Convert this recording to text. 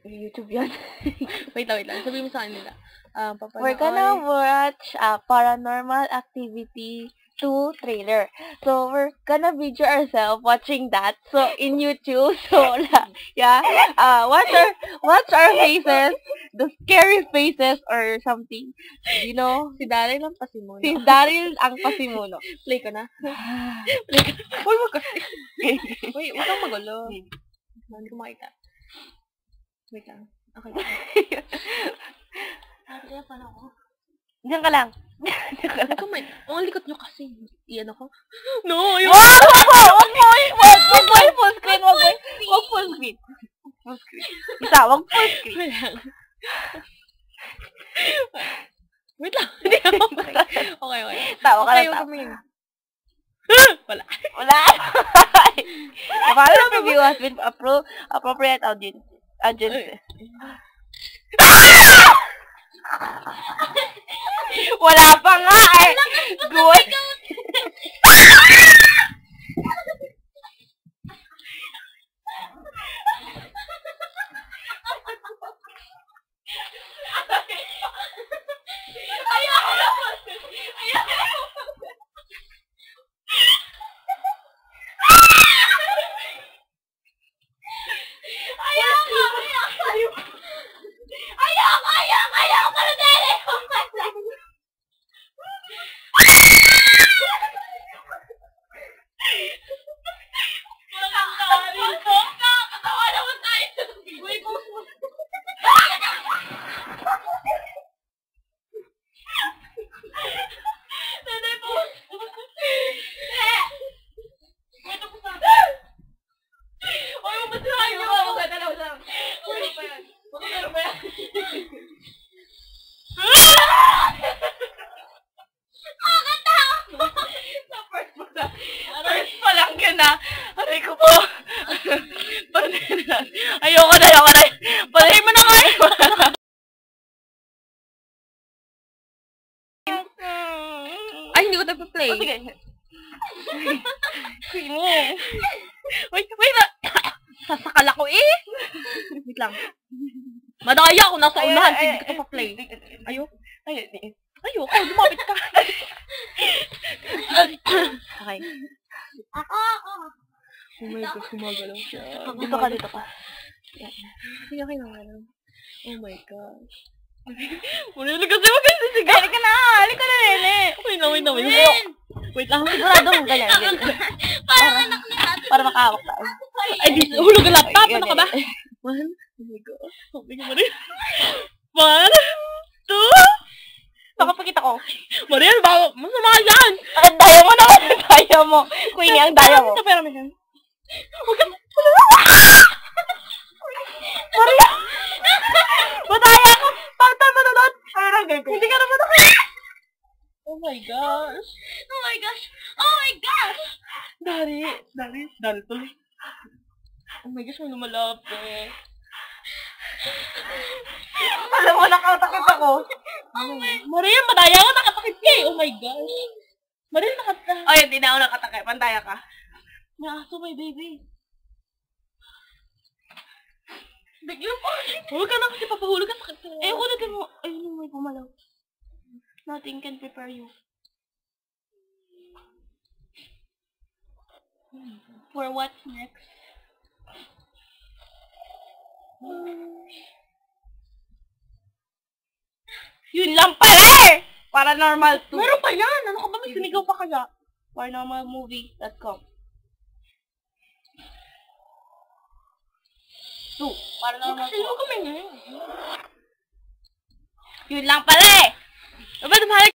YouTube yan. Wait lang. Sabihin mo sa kanila. We're gonna watch Paranormal Activity 2 trailer. So, we're gonna video ourselves watching that. So, in YouTube. So, yeah. Watch our faces. The scary faces or something. You know? Si Daryl ang pasimuno. Si Daryl ang pasimuno. Play ko na. Uy, wag kasi. Wait, huwag kang magulo. Hindi ko makita. Wait lang. Okay. Kaya paano ako? Diyan ka lang. Ang likot nyo kasi. Iyan ako. No, ayun. Wag mo full screen. Wag full screen. Full screen. Isa, wag full screen. Wait lang. Hindi ako. Okay. Tawa ka lang. Wala. The following review has been appropriate audience. Wala pa nga eh. Good. Aray ko po. Ayoko na. Palahin mo na kayo. Ay, hindi ko nagpa-play. Sige. Wait. Sasakal ako eh. Wait lang. Madaya ako nasa unahan. Hindi ko pa-play. Ayoko. Lumapit ka. Okay. Ako. Oh my gosh, gumagalaw siya. Dito ka. Hindi okay lang. Oh my gosh. Muna kasi magkasisigaw. Halika na, Nene. Wait lang. Wait lang. Sigurado mo ganyan. Para makahawak tayo. Ay, di hulog ang laptop. Ano ka ba? 1. Oh my gosh. Sabi niyo, Mariel. 1, 2. Nakapakita ko. Mariel, masama yan. Ang daya mo naman. Ang daya mo. Queenie, ang daya mo. Ito, pero minsan. Mariel! Madaya ka! Tantan mo na doon! Ayun ang gagawin. Hindi ka naman ako. Oh my gosh. Dari tuloy. Oh my gosh, may lumalapit. Alam mo, nakatakot ako. Mariel, madaya ka, nakatakit ka eh. Oh my gosh. Mariel, nakatakit. Ay, hindi na ako nakatakot. Pantaya ka. May aso, my baby. Biglang pa. Huwag ka na kasi papahulog ka. Sakit ka. Hulugan mo. Ayun, may pumalaw. Nothing can prepare you. For what's next? Yun lang pala eh! Paranormal 2. Meron pa yan. Ano ka ba? May sinigaw pa kaya? Paranormalmovie.com 2. Paranormal 2. Sino kami ngayon? Yun lang pala eh! Ba't mahal